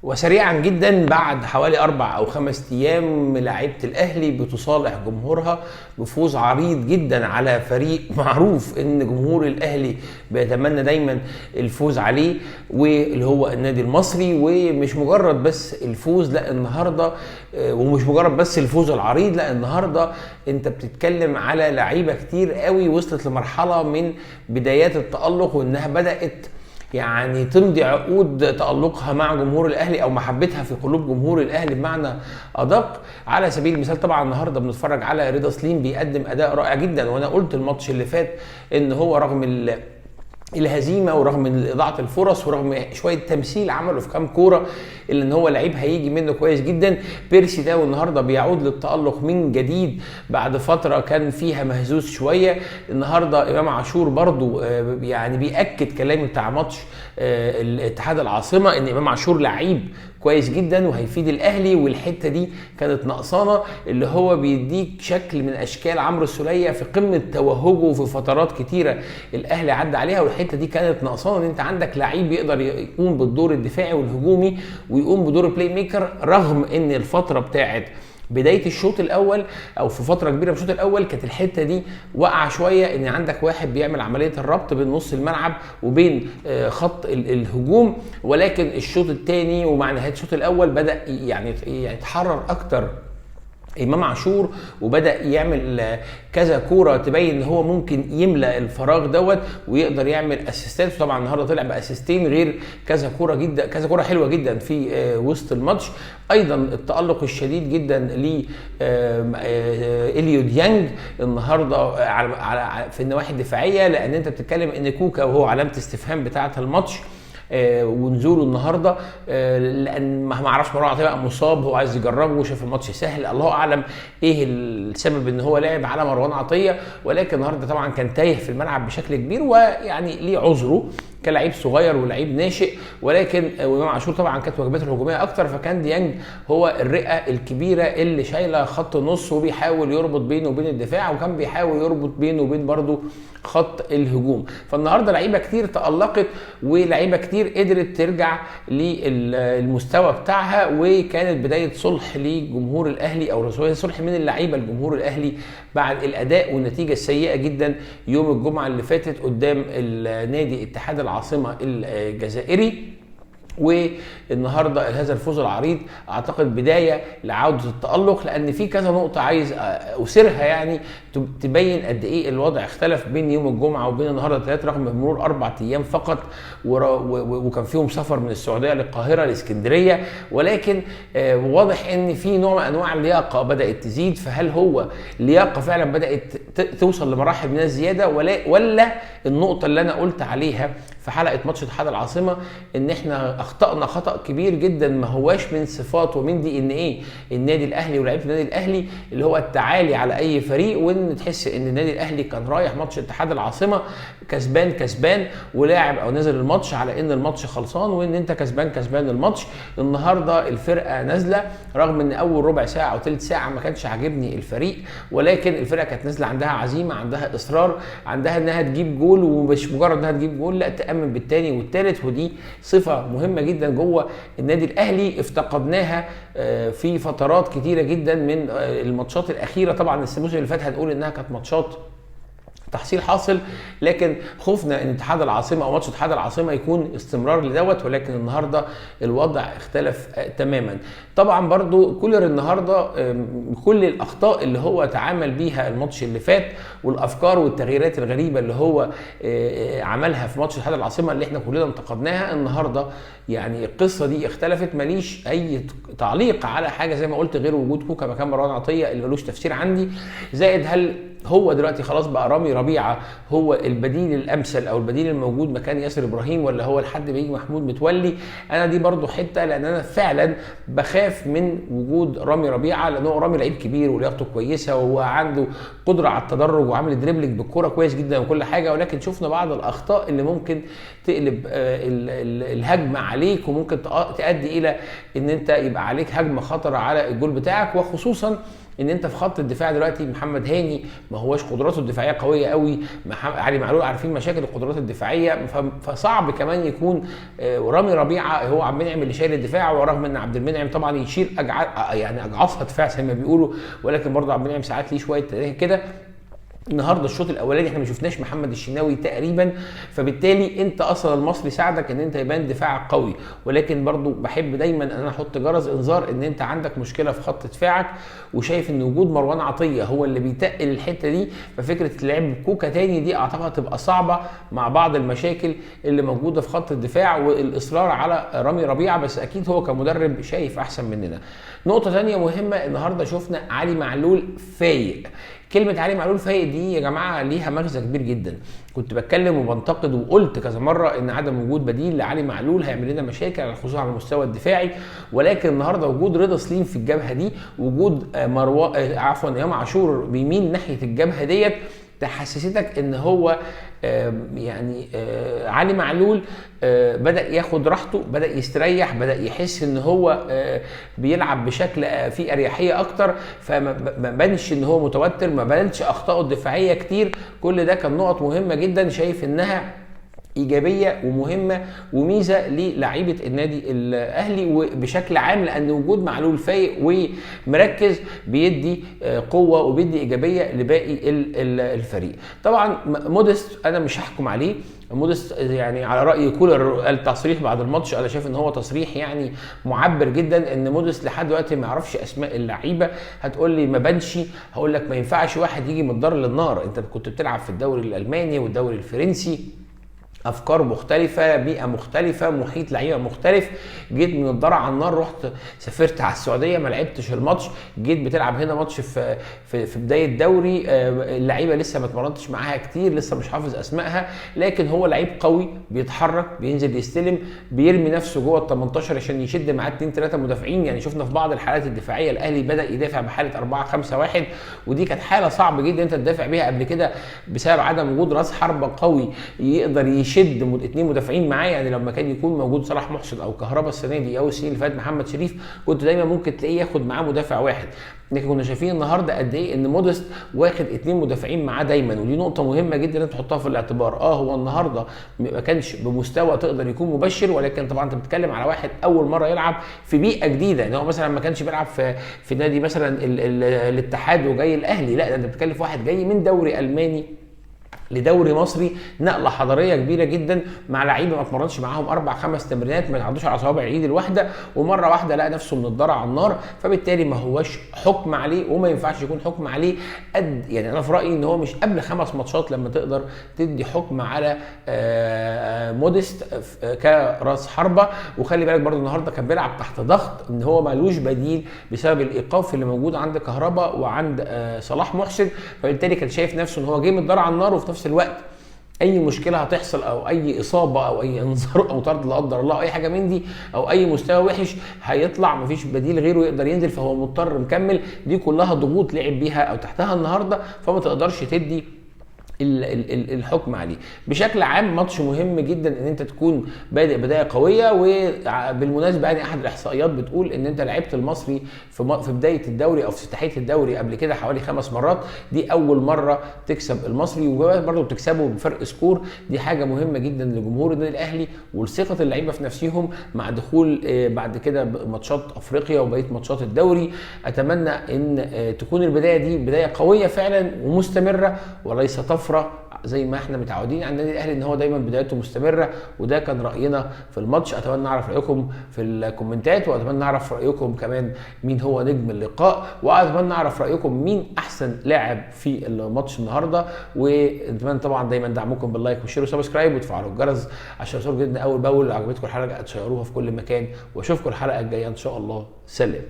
وسريعا جدا بعد حوالي 4 أو 5 أيام لعيبة الأهلي بتصالح جمهورها بفوز عريض جدا على فريق معروف إن جمهور الأهلي بيتمنى دايما الفوز عليه، واللي هو النادي المصري. ومش مجرد بس الفوز، لا النهارده ومش مجرد بس الفوز العريض، لا النهارده انت بتتكلم على لعيبه كتير قوي وصلت لمرحله من بدايات التألق، وانها بدأت يعني تمضي عقود تألقها مع جمهور الأهلي أو محبتها في قلوب جمهور الأهلي بمعنى أدق. على سبيل المثال طبعا النهارده بنتفرج على رضا سليم بيقدم أداء رائع جدا، وأنا قلت الماتش اللي فات إن هو رغم الهزيمه ورغم من اضاعه الفرص ورغم شويه تمثيل عمله في كام كوره الا ان هو لعيب هيجي منه كويس جدا. بيرسي ده النهارده بيعود للتألق من جديد بعد فتره كان فيها مهزوز شويه. النهارده امام عاشور برضو يعني بيأكد كلامي بتاع ماتش الاتحاد العاصمه ان امام عاشور لعيب كويس جدا وهيفيد الاهلي، والحته دي كانت نقصانه، اللي هو بيديك شكل من اشكال عمرو السوليه في قمه توهجه في فترات كتيره الاهلي عدى عليها، والحته دي كانت نقصانه ان انت عندك لعيب يقدر يقوم بالدور الدفاعي والهجومي ويقوم بدور البلاي ميكر، رغم ان الفتره بتاعت بدايه الشوط الاول او في فتره كبيره من الشوط الاول كانت الحته دي واقعه شويه، ان عندك واحد ببيعمل عمليه الربط بين نص الملعب وبين خط الهجوم. ولكن الشوط الثاني ومع نهايه الشوط الاول بدا يعني يتحرر اكتر امام عاشور، وبدا يعمل كذا كوره تبين ان هو ممكن يملا الفراغ دوت ويقدر يعمل اسيستات. طبعا النهارده طلع باسيستين غير كذا كوره حلوه جدا في وسط الماتش. ايضا التألق الشديد جدا ل إليو ديانج النهارده في النواحي الدفاعيه، لان انت بتتكلم ان كوكا وهو علامه استفهام بتاعه الماتش ونزوله النهارده لان ما اعرفش مروان عطيه بقى مصاب، هو عايز يجربه وشاف الماتش سهل، الله اعلم ايه السبب ان هو لعب على مروان عطيه. ولكن النهارده طبعا كان تايه في الملعب بشكل كبير، ويعني ليه عذره كلاعب صغير ولعيب ناشئ. ولكن وامام عاشور طبعا كانت واجباته الهجوميه اكتر، فكان ديانج هو الرئه الكبيره اللي شايله خط النص وبيحاول يربط بينه وبين الدفاع، وكان بيحاول يربط بينه وبين برضه خط الهجوم. فالنهارده لعيبه كتير تألقت ولعيبه كتير قدرت ترجع للمستوى بتاعها، وكانت بدايه صلح لجمهور الاهلي او صلح من اللعيبه لجمهور الاهلي بعد الاداء والنتيجه السيئه جدا يوم الجمعه اللي فاتت قدام النادي اتحاد العاصمه الجزائري. والنهارده هذا الفوز العريض اعتقد بدايه لعوده التألق، لان في كذا نقطه عايز اثيرها يعني تبين قد ايه الوضع اختلف بين يوم الجمعه وبين النهارده الثلاث رغم مرور 4 ايام فقط، وكان فيهم سفر من السعوديه للقاهره لاسكندريه. ولكن واضح ان في نوع من انواع اللياقه بدات تزيد، فهل هو لياقه فعلا بدات توصل لمراحل من الزياده، ولا النقطه اللي انا قلت عليها في حلقه ماتش اتحاد العاصمه ان احنا اخطأنا خطأ كبير جدا ما هواش من صفات ومن دي ان ايه النادي الاهلي ولاعيبه النادي الاهلي، اللي هو التعالي على اي فريق، وان تحس ان النادي الاهلي كان رايح ماتش اتحاد العاصمه كسبان ولاعب او نزل الماتش على ان الماتش خلصان وان انت كسبان الماتش. النهارده الفرقه نازله رغم ان اول ربع ساعه او ثلث ساعه ما كانش عاجبني الفريق، ولكن الفرقه كانت نازله عندها عزيمه، عندها اصرار، عندها انها تجيب جول، ومش مجرد انها تجيب جول لا تأمن بالثاني والثالث، ودي صفه مهمه جدا جوه النادي الاهلي افتقدناها في فترات كتيره جدا من الماتشات الاخيره. طبعا الموسم اللي فات هنقول انها كانت ماتشات تحصيل حاصل، لكن خوفنا ان اتحاد العاصمه او ماتش اتحاد العاصمه يكون استمرار لدوت، ولكن النهارده الوضع اختلف تماما. طبعا برضو كولر النهارده كل الاخطاء اللي هو تعامل بيها الماتش اللي فات والافكار والتغييرات الغريبه اللي هو عملها في ماتش اتحاد العاصمه اللي احنا كلنا انتقدناها، النهارده يعني القصه دي اختلفت. ماليش اي تعليق على حاجه زي ما قلت غير وجود كوكا مكان مروان عطيه اللي ملوش تفسير عندي، زائد هل هو دلوقتي خلاص بقى رامي ربيعه هو البديل الامثل او البديل الموجود مكان ياسر ابراهيم، ولا هو لحد بيجي محمود متولي؟ انا دي برضو حته، لان انا فعلا بخاف من وجود رامي ربيعه، لانه رامي لعيب كبير ولياقته كويسه وهو عنده قدره على التدرج وعامل دريبلينج بالكوره كويس جدا وكل حاجه، ولكن شفنا بعض الاخطاء اللي ممكن تقلب الهجمه عليك وممكن تؤدي الى ان انت يبقى عليك هجمه خطره على الجول بتاعك، وخصوصا ان انت في خط الدفاع دلوقتي محمد هاني ما هوش قدراته الدفاعيه قويه قوي، علي معلول عارفين مشاكل القدرات الدفاعيه، فصعب كمان يكون رامي ربيعه هو عبد المنعم اللي شايل الدفاع، ورغم ان عبد المنعم طبعا يشيل يعني اجعصها دفاع زي ما بيقولوا، ولكن برضه عبد المنعم ساعات ليه شويه كده. النهارده الشوط الاولاني احنا ما شفناش محمد الشناوي تقريبا، فبالتالي انت اصلا المصري ساعدك ان انت يبان دفاعك قوي، ولكن برضو بحب دايما ان انا احط جرس انذار ان انت عندك مشكله في خط دفاعك، وشايف ان وجود مروان عطيه هو اللي بيتقل الحته دي، ففكره اللعب كوكا تاني دي اعتقد تبقى صعبه مع بعض المشاكل اللي موجوده في خط الدفاع والاصرار على رامي ربيعه، بس اكيد هو كمدرب شايف احسن مننا. نقطه ثانيه مهمه، النهارده شفنا علي معلول فايق. كلمة علي معلول فايق دي يا جماعة ليها مغزى كبير جدا. كنت بتكلم وبنتقد وقلت كذا مرة ان عدم وجود بديل لعلي معلول هيعمل لنا مشاكل خصوصا على المستوى الدفاعي، ولكن النهارده وجود رضا سليم في الجبهة دي، وجود امام عاشور بيمين ناحية الجبهة ديت، تحسستك ان هو يعني علي معلول بدأ ياخد راحته، بدأ يستريح، بدأ يحس ان هو بيلعب بشكل فيه اريحيه اكتر، فما بانش ان هو متوتر، ما بانش اخطائه الدفاعيه كتير. كل ده كان نقط مهمه جدا شايف انها ايجابيه ومهمه وميزه للاعيبه النادي الاهلي وبشكل عام، لان وجود معلول فايق ومركز بيدي قوه وبيدي ايجابيه لباقي الفريق. طبعا موديست انا مش هحكم عليه، موديست يعني على راي كولر قال تصريح بعد الماتش، انا شايف ان هو تصريح يعني معبر جدا، ان موديست لحد دلوقتي ما يعرفش اسماء اللعيبه. هتقول لي ما بانش، هقول لك ما ينفعش واحد يجي من الدار للنار، انت كنت بتلعب في الدوري الالماني والدوري الفرنسي، افكار مختلفه، بيئه مختلفه، محيط لعيبه مختلف، جيت من الدار على النار، رحت سافرت على السعوديه ما لعبتش الماتش، جيت بتلعب هنا ماتش في بدايه الدوري، اللعيبه لسه ما اتمرنتش معاها كتير، لسه مش حافظ اسمائها، لكن هو لعيب قوي بيتحرك، بينزل يستلم، بيرمي نفسه جوه ال 18 عشان يشد معاه 2 3 مدافعين. يعني شفنا في بعض الحالات الدفاعيه الاهلي بدا يدافع بحاله 4-5-1، ودي كانت حاله صعبه جدا انت تدافع بيها قبل كده بسبب عدم وجود راس حربه قوي يقدر يشد 2 مدافعين معاه. يعني لما كان يكون موجود صلاح محسن او كهربا السنه دي او السنين اللي فاتت محمد شريف، كنت دايما ممكن تلاقيه ياخد معاه مدافع واحد، لكن كنا شايفين النهارده قد ايه ان موديست واخد 2 مدافعين معاه دايما، ودي نقطه مهمه جدا انت تحطها في الاعتبار. هو النهارده ما كانش بمستوى تقدر يكون مبشر، ولكن طبعا انت بتتكلم على واحد اول مره يلعب في بيئه جديده، يعني هو مثلا ما كانش بيلعب في نادي مثلا الاتحاد وجاي الاهلي، لا ده انت بتتكلم في واحد جاي من دوري الماني لدوري مصري، نقله حضاريه كبيره جدا مع لعيبه ما اتمرنش معاهم 4-5 تمرينات ما يعدوش على صوابع الايد الواحده، ومره واحده لقى نفسه من الدار على النار، فبالتالي ما هوش حكم عليه وما ينفعش يكون حكم عليه يعني انا في رايي ان هو مش قبل 5 ماتشات لما تقدر تدي حكم على موديست كراس حربه. وخلي بالك برضو النهارده كان بيلعب تحت ضغط ان هو مالوش بديل بسبب الايقاف اللي موجود عند كهربا وعند صلاح محسن، فبالتالي كان شايف نفسه ان هو جاي من الدار على النار، وفي نفس الوقت اي مشكله هتحصل او اي اصابه او اي انذار او طرد لا قدر الله اي حاجه من دي او اي مستوى وحش هيطلع مفيش بديل غيره يقدر ينزل، فهو مضطر مكمل. دي كلها ضغوط لعب بيها او تحتها النهارده، فما تقدرش تدي الحكم عليه. بشكل عام ماتش مهم جدا ان انت تكون بادئ بدايه قويه، وبالمناسبه يعني احد الاحصائيات بتقول ان انت لعبت المصري في بدايه الدوري او في افتتاحيه الدوري قبل كده حوالي 5 مرات، دي اول مره تكسب المصري، وبرضه بتكسبه بفرق سكور، دي حاجه مهمه جدا لجمهور النادي الاهلي ولثقه اللعيبه في نفسهم مع دخول بعد كده ماتشات افريقيا وبقيه ماتشات الدوري. اتمنى ان تكون البدايه دي بدايه قويه فعلا ومستمره وليس طفره زي ما احنا متعودين عن النادي الاهلي ان هو دايما بدايته مستمره، وده كان راينا في الماتش. اتمنى نعرف رايكم في الكومنتات، واتمنى نعرف رايكم كمان مين هو نجم اللقاء، واتمنى نعرف رايكم مين احسن لاعب في الماتش النهارده، واتمنى طبعا دايما دعمكم باللايك والشير وسبسكرايب وتفعلوا الجرس عشان توصلوا جدا اول باول. لو عجبتكم الحلقه تشيروها في كل مكان، واشوفكم الحلقه الجايه ان شاء الله. سلام.